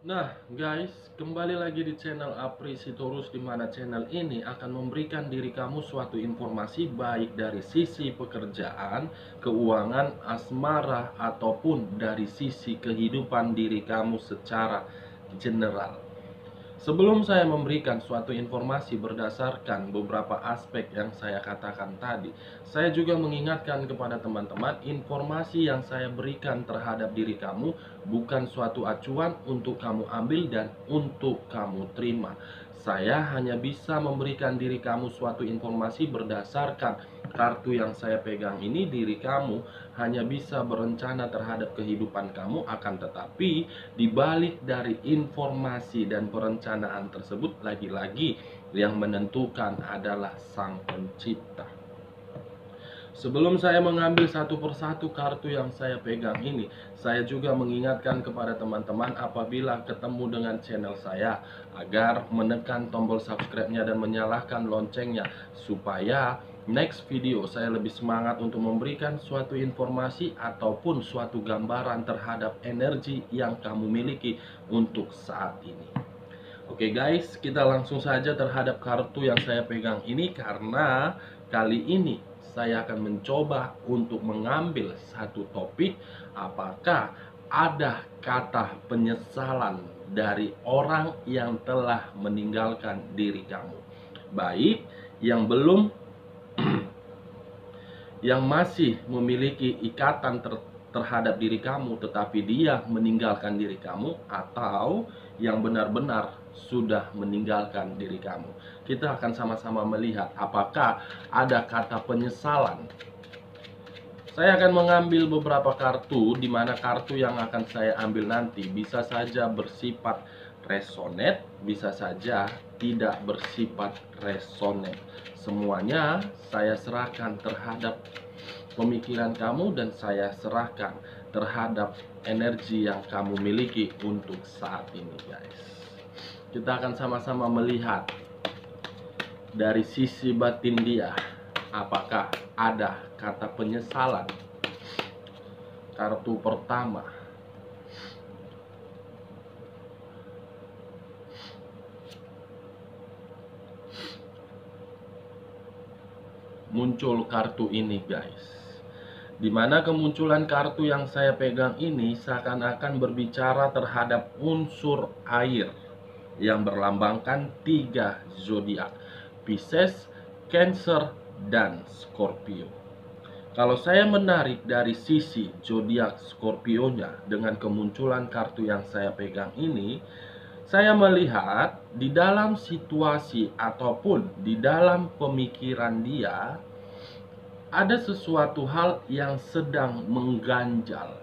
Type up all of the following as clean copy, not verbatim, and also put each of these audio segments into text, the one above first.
Nah, guys, kembali lagi di channel Apri Sitorus, di mana channel ini akan memberikan diri kamu suatu informasi baik dari sisi pekerjaan, keuangan, asmara, ataupun dari sisi kehidupan diri kamu secara general. Sebelum saya memberikan suatu informasi berdasarkan beberapa aspek yang saya katakan tadi, saya juga mengingatkan kepada teman-teman, informasi yang saya berikan terhadap diri kamu bukan suatu acuan untuk kamu ambil dan untuk kamu terima. Saya hanya bisa memberikan diri kamu suatu informasi berdasarkan kartu yang saya pegang ini. Diri kamu hanya bisa berencana terhadap kehidupan kamu, akan tetapi di balik dari informasi dan perencanaan tersebut, lagi-lagi yang menentukan adalah Sang Pencipta. Sebelum saya mengambil satu persatu kartu yang saya pegang ini, saya juga mengingatkan kepada teman-teman apabila ketemu dengan channel saya agar menekan tombol subscribe-nya dan menyalakan loncengnya, supaya next video saya lebih semangat untuk memberikan suatu informasi ataupun suatu gambaran terhadap energi yang kamu miliki untuk saat ini. Oke guys, kita langsung saja terhadap kartu yang saya pegang ini, karena kali ini saya akan mencoba untuk mengambil satu topik, apakah ada kata penyesalan dari orang yang telah meninggalkan diri kamu, baik yang belum yang masih memiliki ikatan terhadap diri kamu tetapi dia meninggalkan diri kamu, atau yang benar-benar sudah meninggalkan diri kamu. Kita akan sama-sama melihat apakah ada kata penyesalan. Saya akan mengambil beberapa kartu, di mana kartu yang akan saya ambil nanti bisa saja bersifat resonate, bisa saja tidak bersifat resonate. Semuanya saya serahkan terhadap pemikiran kamu dan saya serahkan terhadap energi yang kamu miliki untuk saat ini, guys. Kita akan sama-sama melihat dari sisi batin dia, apakah ada kata penyesalan. Kartu pertama, muncul kartu ini, guys. Dimana kemunculan kartu yang saya pegang ini seakan-akan berbicara terhadap unsur air yang berlambangkan 3 zodiak: Pisces, Cancer, dan Scorpio. Kalau saya menarik dari sisi zodiak Scorpio-nya dengan kemunculan kartu yang saya pegang ini, saya melihat di dalam situasi ataupun di dalam pemikiran dia ada sesuatu hal yang sedang mengganjal,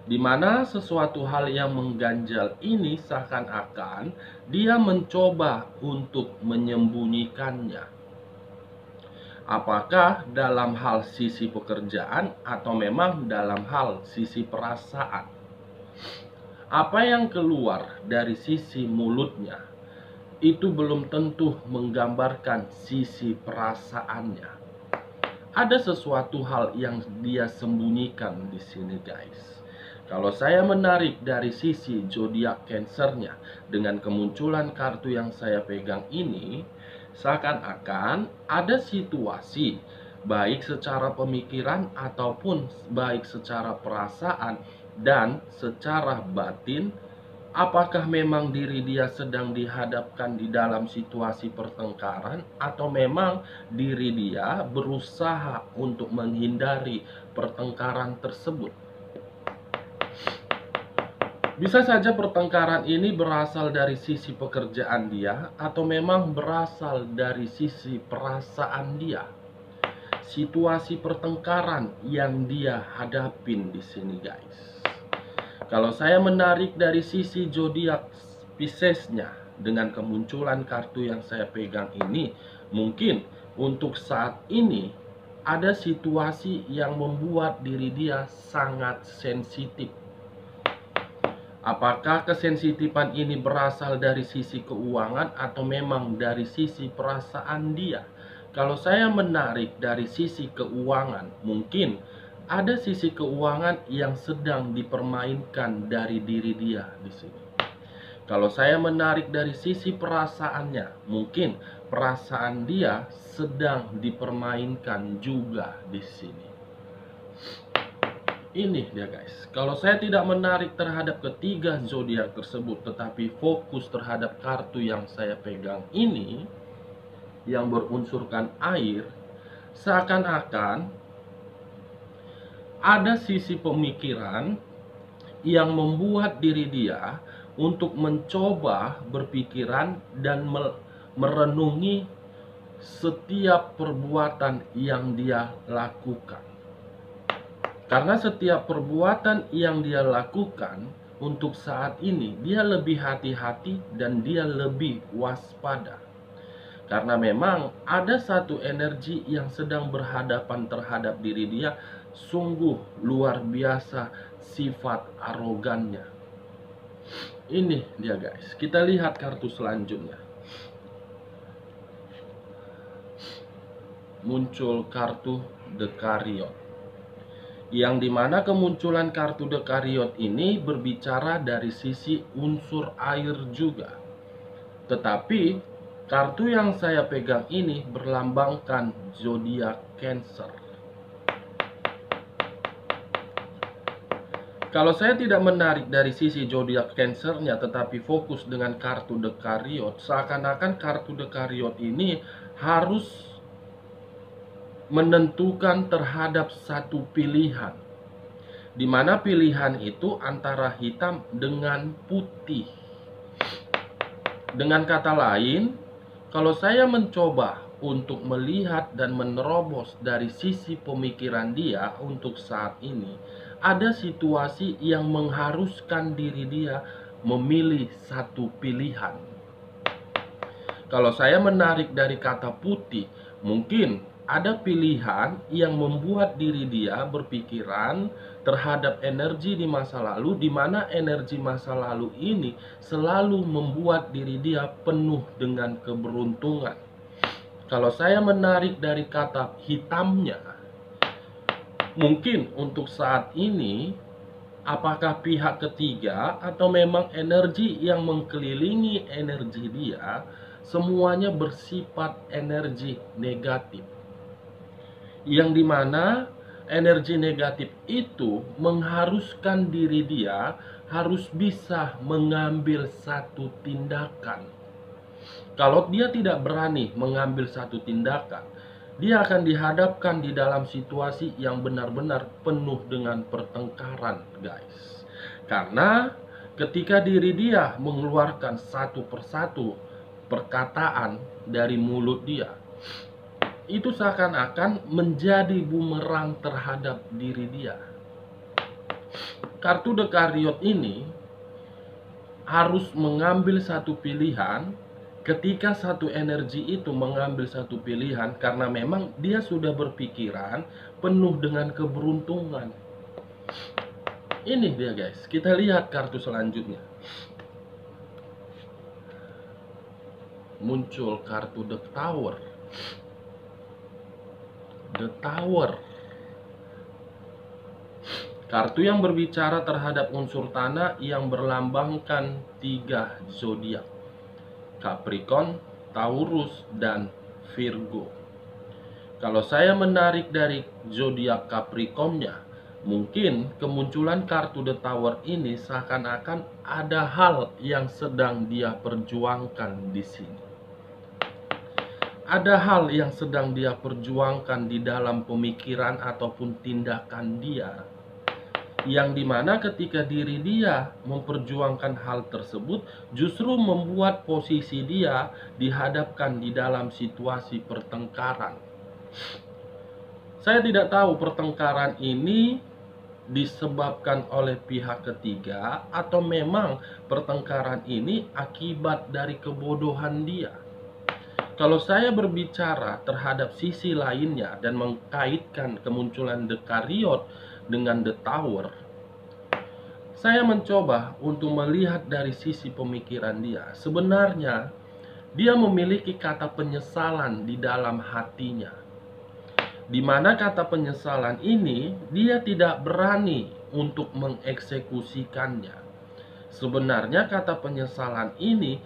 di mana sesuatu hal yang mengganjal ini seakan-akan dia mencoba untuk menyembunyikannya. Apakah dalam hal sisi pekerjaan atau memang dalam hal sisi perasaan? Apa yang keluar dari sisi mulutnya itu belum tentu menggambarkan sisi perasaannya. Ada sesuatu hal yang dia sembunyikan di sini, guys. Kalau saya menarik dari sisi zodiak Cancernya dengan kemunculan kartu yang saya pegang ini, seakan-akan ada situasi baik secara pemikiran ataupun baik secara perasaan dan secara batin. Apakah memang diri dia sedang dihadapkan di dalam situasi pertengkaran, atau memang diri dia berusaha untuk menghindari pertengkaran tersebut? Bisa saja pertengkaran ini berasal dari sisi pekerjaan dia, atau memang berasal dari sisi perasaan dia. Situasi pertengkaran yang dia hadapin di sini, guys. Kalau saya menarik dari sisi zodiak Piscesnya dengan kemunculan kartu yang saya pegang ini, mungkin untuk saat ini ada situasi yang membuat diri dia sangat sensitif. Apakah kesensitifan ini berasal dari sisi keuangan atau memang dari sisi perasaan dia? Kalau saya menarik dari sisi keuangan, mungkin ada sisi keuangan yang sedang dipermainkan dari diri dia di sini. Kalau saya menarik dari sisi perasaannya, mungkin perasaan dia sedang dipermainkan juga di sini. Ini dia guys. Kalau saya tidak menarik terhadap ketiga zodiak tersebut, tetapi fokus terhadap kartu yang saya pegang ini, yang berunsurkan air, seakan-akan ada sisi pemikiran yang membuat diri dia untuk mencoba berpikiran dan merenungi setiap perbuatan yang dia lakukan. Karena setiap perbuatan yang dia lakukan untuk saat ini, dia lebih hati-hati dan dia lebih waspada. Karena memang ada satu energi yang sedang berhadapan terhadap diri dia, sungguh luar biasa sifat arogannya. Ini dia guys. Kita lihat kartu selanjutnya. Muncul kartu The Chariot. Yang dimana kemunculan kartu The Chariot ini berbicara dari sisi unsur air juga. Tetapi kartu yang saya pegang ini berlambangkan zodiak Cancer. Kalau saya tidak menarik dari sisi zodiak Cancernya, tetapi fokus dengan kartu The Chariot, seakan-akan kartu The Chariot ini harus menentukan terhadap satu pilihan, di mana pilihan itu antara hitam dengan putih. Dengan kata lain, kalau saya mencoba untuk melihat dan menerobos dari sisi pemikiran dia untuk saat ini, ada situasi yang mengharuskan diri dia memilih satu pilihan. Kalau saya menarik dari kata putih, mungkin ada pilihan yang membuat diri dia berpikiran terhadap energi di masa lalu, di mana energi masa lalu ini selalu membuat diri dia penuh dengan keberuntungan. Kalau saya menarik dari kata hitamnya, mungkin untuk saat ini, apakah pihak ketiga atau memang energi yang mengkelilingi energi dia, semuanya bersifat energi negatif. Yang dimana energi negatif itu mengharuskan diri dia harus bisa mengambil satu tindakan. Kalau dia tidak berani mengambil satu tindakan, dia akan dihadapkan di dalam situasi yang benar-benar penuh dengan pertengkaran, guys. Karena ketika diri dia mengeluarkan satu persatu perkataan dari mulut dia, itu seakan-akan menjadi bumerang terhadap diri dia. Kartu The Chariot ini harus mengambil satu pilihan. Ketika satu energi itu mengambil satu pilihan, karena memang dia sudah berpikiran penuh dengan keberuntungan. Ini dia guys. Kita lihat kartu selanjutnya. Muncul kartu The Tower. The Tower. Kartu yang berbicara terhadap unsur tanah yang berlambangkan 3 zodiak: Capricorn, Taurus, dan Virgo. Kalau saya menarik dari zodiak Capricornnya, mungkin kemunculan kartu The Tower ini seakan-akan ada hal yang sedang dia perjuangkan di sini. Ada hal yang sedang dia perjuangkan di dalam pemikiran ataupun tindakan dia, yang dimana ketika diri dia memperjuangkan hal tersebut, justru membuat posisi dia dihadapkan di dalam situasi pertengkaran. Saya tidak tahu pertengkaran ini disebabkan oleh pihak ketiga atau memang pertengkaran ini akibat dari kebodohan dia. Kalau saya berbicara terhadap sisi lainnya dan mengkaitkan kemunculan The Chariot dengan The Tower, saya mencoba untuk melihat dari sisi pemikiran dia. Sebenarnya, dia memiliki kata penyesalan di dalam hatinya. Di mana kata penyesalan ini, dia tidak berani untuk mengeksekusikannya. Sebenarnya kata penyesalan ini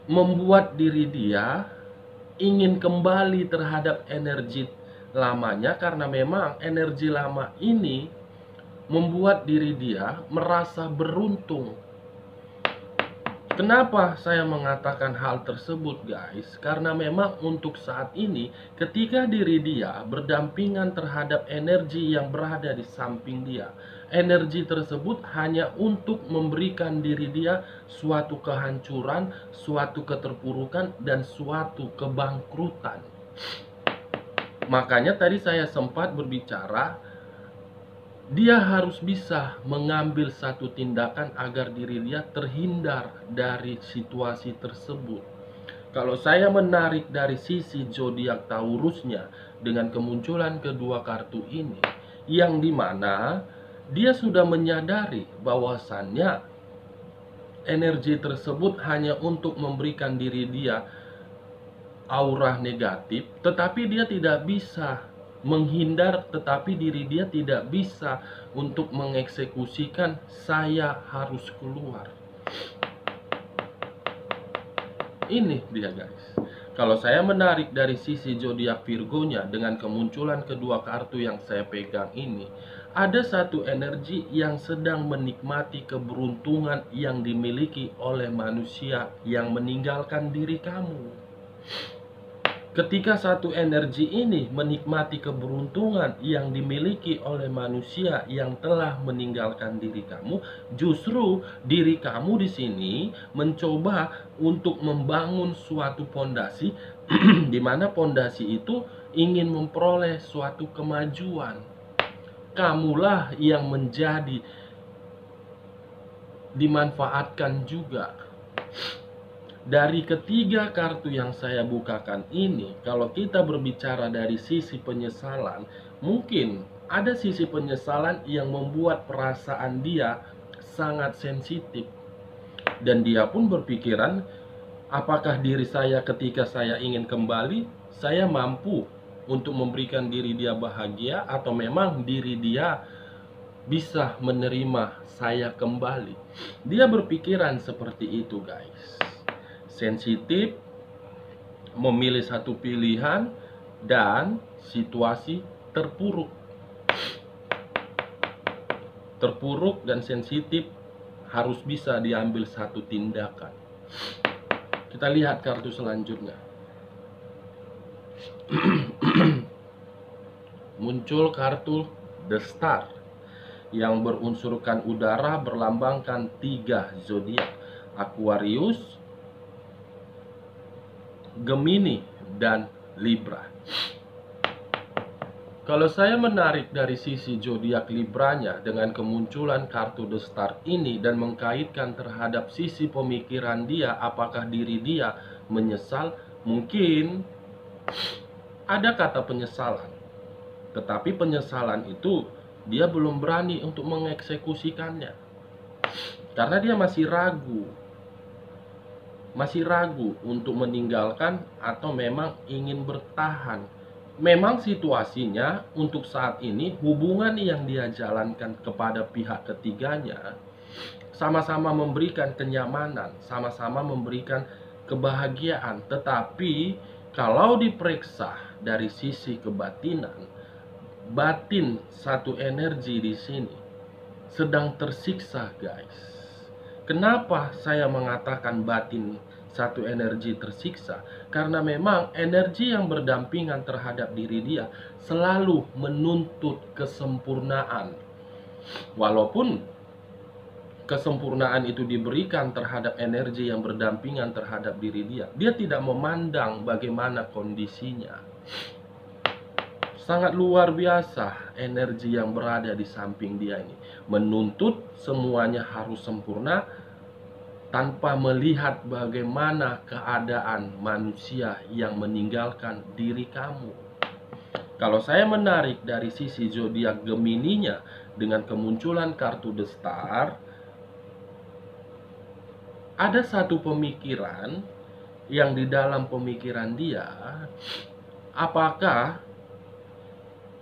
membuat diri dia ingin kembali terhadap energi lamanya, karena memang energi lama ini membuat diri dia merasa beruntung. Kenapa saya mengatakan hal tersebut, guys? Karena memang untuk saat ini, ketika diri dia berdampingan terhadap energi yang berada di samping dia, energi tersebut hanya untuk memberikan diri dia suatu kehancuran, suatu keterpurukan, dan suatu kebangkrutan. Makanya tadi saya sempat berbicara, dia harus bisa mengambil satu tindakan agar diri dia terhindar dari situasi tersebut. Kalau saya menarik dari sisi zodiak Taurusnya dengan kemunculan kedua kartu ini, yang dimana dia sudah menyadari bahwasannya energi tersebut hanya untuk memberikan diri dia aura negatif, tetapi dia tidak bisa menghindar, tetapi diri dia tidak bisa untuk mengeksekusikan saya harus keluar. Ini dia, guys. Kalau saya menarik dari sisi zodiak Virgonya dengan kemunculan kedua kartu yang saya pegang ini, ada satu energi yang sedang menikmati keberuntungan yang dimiliki oleh manusia yang meninggalkan diri kamu. Ketika satu energi ini menikmati keberuntungan yang dimiliki oleh manusia yang telah meninggalkan diri kamu, justru diri kamu di sini mencoba untuk membangun suatu pondasi di mana pondasi itu ingin memperoleh suatu kemajuan. Kamulah yang menjadi dimanfaatkan juga. Dari ketiga kartu yang saya bukakan ini, kalau kita berbicara dari sisi penyesalan, mungkin ada sisi penyesalan yang membuat perasaan dia sangat sensitif. Dan dia pun berpikiran, apakah diri saya ketika saya ingin kembali, saya mampu untuk memberikan diri dia bahagia, atau memang diri dia bisa menerima saya kembali. Dia berpikiran seperti itu, guys. Sensitif, memilih satu pilihan, dan situasi terpuruk. Terpuruk dan sensitif, harus bisa diambil satu tindakan. Kita lihat kartu selanjutnya. Muncul kartu The Star yang berunsurkan udara, berlambangkan 3 zodiak: Aquarius, Gemini, dan Libra. Kalau saya menarik dari sisi zodiak Libranya dengan kemunculan kartu The Star ini dan mengkaitkan terhadap sisi pemikiran dia, apakah diri dia menyesal? Mungkin ada kata penyesalan, tetapi penyesalan itu dia belum berani untuk mengeksekusikannya karena dia masih ragu untuk meninggalkan atau memang ingin bertahan. Memang situasinya untuk saat ini, hubungan yang dia jalankan kepada pihak ketiganya sama-sama memberikan kenyamanan, sama-sama memberikan kebahagiaan. Tetapi kalau diperiksa dari sisi kebatinan, batin satu energi di sini sedang tersiksa, guys. Kenapa saya mengatakan batin satu energi tersiksa? Karena memang energi yang berdampingan terhadap diri dia selalu menuntut kesempurnaan. Walaupun kesempurnaan itu diberikan terhadap energi yang berdampingan terhadap diri dia, dia tidak memandang bagaimana kondisinya. Sangat luar biasa energi yang berada di samping dia ini. Menuntut semuanya harus sempurna tanpa melihat bagaimana keadaan manusia yang meninggalkan diri kamu. Kalau saya menarik dari sisi zodiak Gemininya dengan kemunculan kartu The Star, ada satu pemikiran yang di dalam pemikiran dia, apakah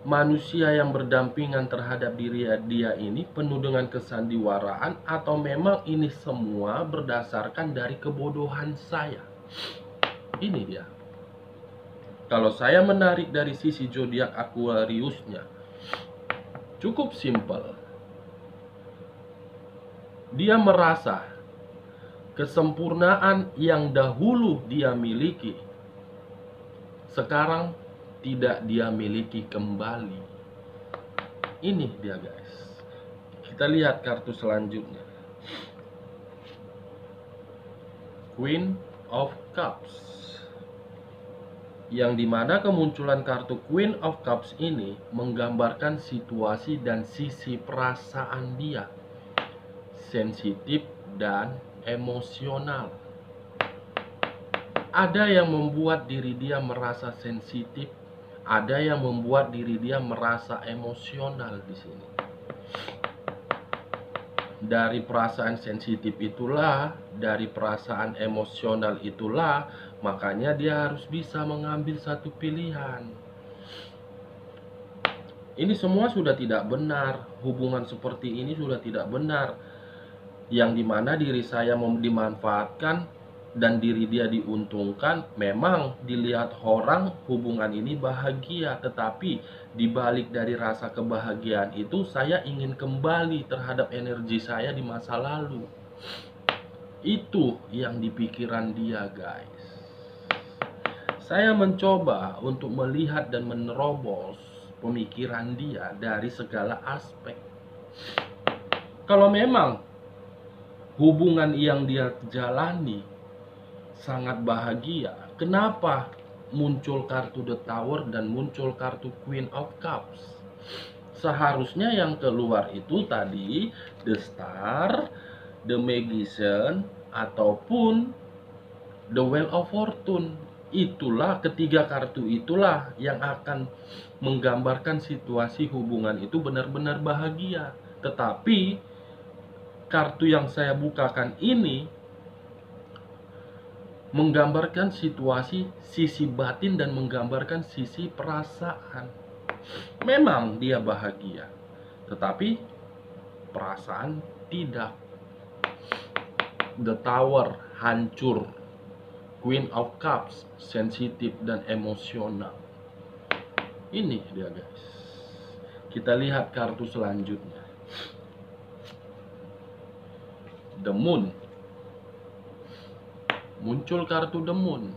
manusia yang berdampingan terhadap diri dia ini penuh dengan kesandiwaraan, atau memang ini semua berdasarkan dari kebodohan saya? Ini dia. Kalau saya menarik dari sisi zodiak Aquariusnya, cukup simpel. Dia merasa kesempurnaan yang dahulu dia miliki sekarang tidak dia miliki kembali. Ini dia guys. Kita lihat kartu selanjutnya. Queen of Cups. Yang dimana kemunculan kartu Queen of Cups ini menggambarkan situasi dan sisi perasaan dia. Sensitif dan emosional. Ada yang membuat diri dia merasa sensitif, ada yang membuat diri dia merasa emosional di sini. Dari perasaan sensitif itulah, dari perasaan emosional itulah, makanya dia harus bisa mengambil satu pilihan. Ini semua sudah tidak benar, hubungan seperti ini sudah tidak benar. Yang dimana diri saya dimanfaatkan dan diri dia diuntungkan. Memang dilihat orang hubungan ini bahagia, tetapi dibalik dari rasa kebahagiaan itu saya ingin kembali terhadap energi saya di masa lalu. Itu yang di pikiran dia guys. Saya mencoba untuk melihat dan menerobos pemikiran dia dari segala aspek. Kalau memang hubungan yang dia jalani sangat bahagia, kenapa muncul kartu The Tower dan muncul kartu Queen of Cups? Seharusnya yang keluar itu tadi The Star, The Magician, ataupun The Wheel of Fortune. Itulah ketiga kartu itulah yang akan menggambarkan situasi hubungan itu benar-benar bahagia. Tetapi kartu yang saya bukakan ini menggambarkan situasi sisi batin dan menggambarkan sisi perasaan. Memang dia bahagia, tetapi perasaan tidak. The Tower hancur, Queen of Cups sensitif dan emosional. Ini dia guys. Kita lihat kartu selanjutnya. The Moon. Muncul kartu The Moon,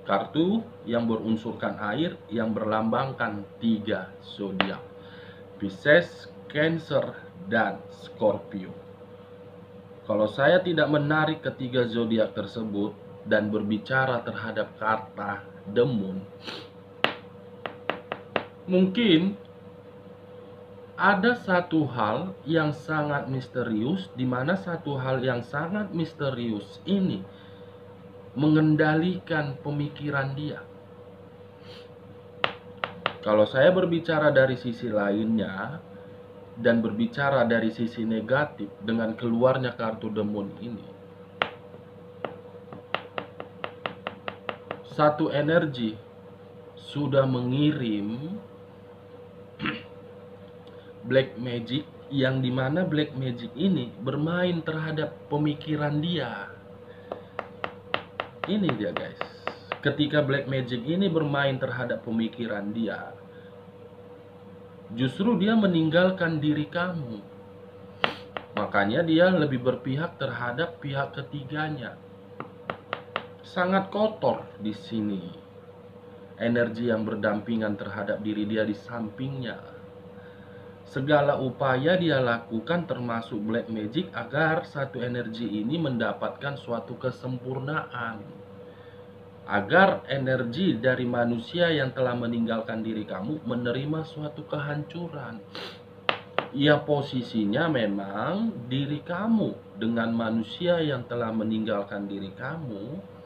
kartu yang berunsurkan air yang berlambangkan 3 zodiak, Pisces, Cancer, dan Scorpio. Kalau saya tidak menarik ketiga zodiak tersebut dan berbicara terhadap kata The Moon, mungkin ada satu hal yang sangat misterius, di mana satu hal yang sangat misterius ini mengendalikan pemikiran dia. Kalau saya berbicara dari sisi lainnya dan berbicara dari sisi negatif dengan keluarnya kartu The Moon ini, satu energi sudah mengirim black magic, yang dimana black magic ini bermain terhadap pemikiran dia. Ini dia guys. Ketika black magic ini bermain terhadap pemikiran dia, justru dia meninggalkan diri kamu. Makanya dia lebih berpihak terhadap pihak ketiganya. Sangat kotor di sini. Energi yang berdampingan terhadap diri dia di sampingnya. Segala upaya dia lakukan termasuk black magic agar satu energi ini mendapatkan suatu kesempurnaan. Agar energi dari manusia yang telah meninggalkan diri kamu menerima suatu kehancuran. Ya posisinya memang diri kamu dengan manusia yang telah meninggalkan diri kamu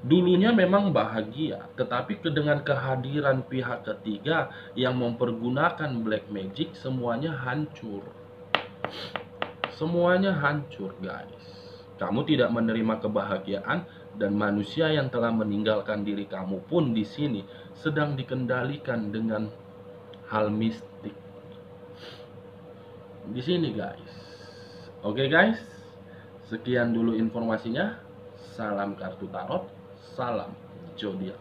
dulunya memang bahagia, tetapi dengan kehadiran pihak ketiga yang mempergunakan black magic, semuanya hancur. Semuanya hancur, guys. Kamu tidak menerima kebahagiaan dan manusia yang telah meninggalkan diri kamu pun di sini sedang dikendalikan dengan hal mistik di sini, guys. Oke, guys. Sekian dulu informasinya. Salam kartu tarot, salam zodiak.